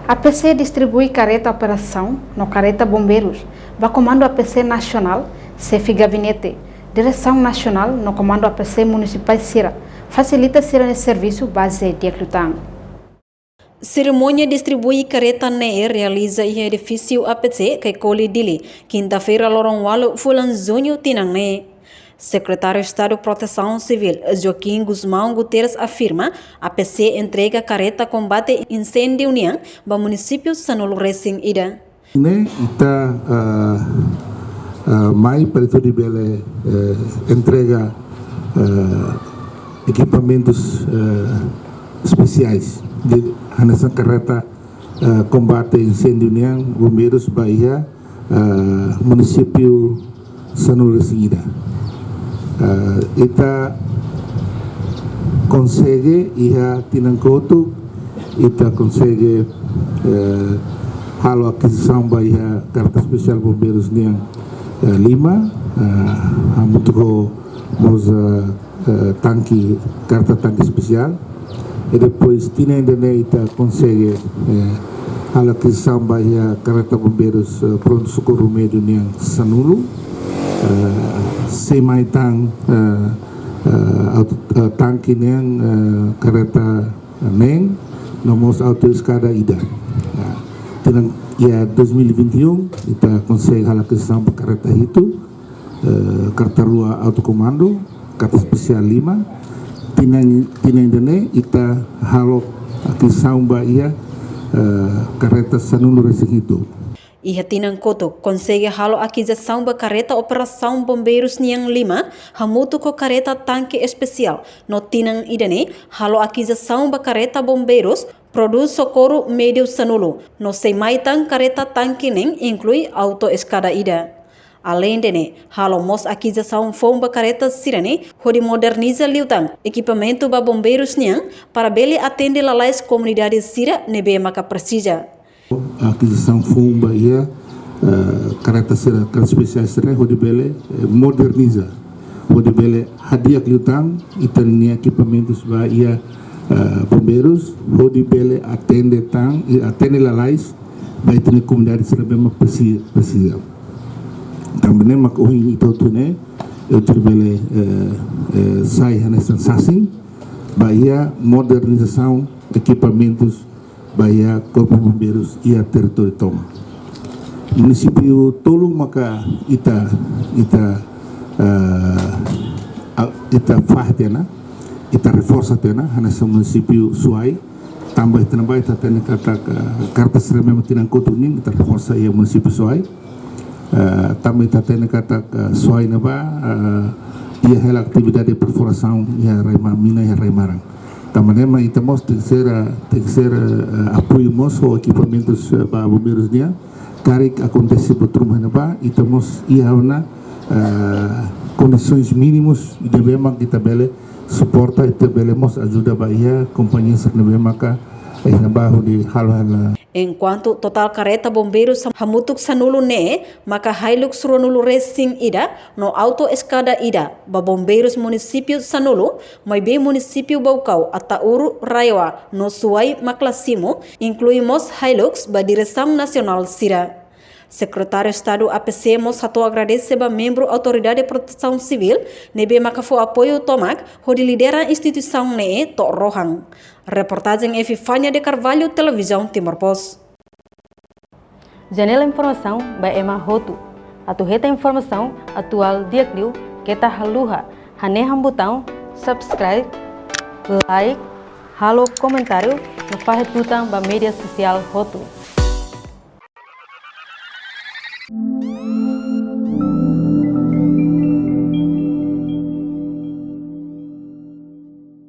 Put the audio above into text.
APC distribui careta operação no careta bombeiros, va comando APC nacional, CEF gabinete, direção nacional no comando APC municipal Sira, facilita Sira no serviço base de Aclutang. Cerimônia distribui careta NE realiza em edifício APC que colhe dili, quinta-feira lorong walu fulan junho tinang ne. Secretário de Estado de Proteção Civil, Joaquim Guzmão Guterres, afirma APC entrega careta combate incêndio união para município Sanulu Racing Ida. Ita mai para todo bele entrega equipamentos especiais de nessa careta combate incêndio união bombeiros Bahia município Sanulu Racing Ida. Ita consegue ia tinangkoto, ita consegue halo aquisição bahia carta especial bombeiros niang 5 muito nos tanque carta tanque especial e depois ainda ita consegue halo aquisição bahia carta bombeiros pronto socorro médio niang Sanulu semaitang tanki neng kereta neng nomos auto escada ida. Tinang ya 2021 kita konseg hala kesam kereta itu kereta rua auto komando kereta spesial 5 tinang dene ita halo kesam ba ia kereta Sanulu Racing itu. Iha tinangkoto consegue halo aquisição da careta operação bombeiros niang 5 hamutu ko careta tanque especial no tinang idane halo aquisição da careta bombeiros produz socorro médio Sanulu no semaitang careta tanque neng inclui auto escada ida. Além dene, halo mos aquisição fomba careta sirane hodi moderniza liutang equipamento ba bombeiros niang para bele atende lalais comunidade sira nebe maka precisa. A aquisição foi Bahia, careta especial será o de bele moderniza, o de bele hadiah liutang itania equipamentos Bahia bombeiros, o de bele atende lalais, vai ter comunidade será bem precisa. Também mak uhin itu tu ne, eu de bele sai nessa sensasi, Bahia modernização equipamentos Bahia Corpo Bombeiros e a território toma. Município tolong maka ita fahtena, ita reforça tena, nessa município Suai, também ita tena carta seremem tinang kotunin, ita reforça ia município Suai, também ita tena Suai naba, ia hela atividade de perfuração ia Raimamina ia Raimarang. Também estamos terceira apoio ou equipamentos para bombeiros dia, carik acontece betul mana ba, estamos ia condições mínimos e devemos kita bele suporta e devemos ajuda bahia companhia serna maka na bahu di hal-hal. Enquanto total careta bombeiros hamutuk Sanulu ne, maka Hilux Ronulu Racing ida, no auto escada ida, ba bombeiros município Sanulu, mai be município Baucau, Atauru Raiwa, no Suai Maclasimo, incluímos Hilux ba direção nacional Sira. Secretário de Estado APC mos hato agradece ba membro Autoridade de Proteção Civil, nebe maka fo apoio tomak, hodi lidera instituição ne to rohang. Reportagem Fifania de Carvalho, Televisão Timor Post. Janela Informação by Emma Hotu. Atuheta informação atual diakliu kita haluha. Haneham botão subscribe, like, halo comentário no fahetutang ba media sosial Hotu.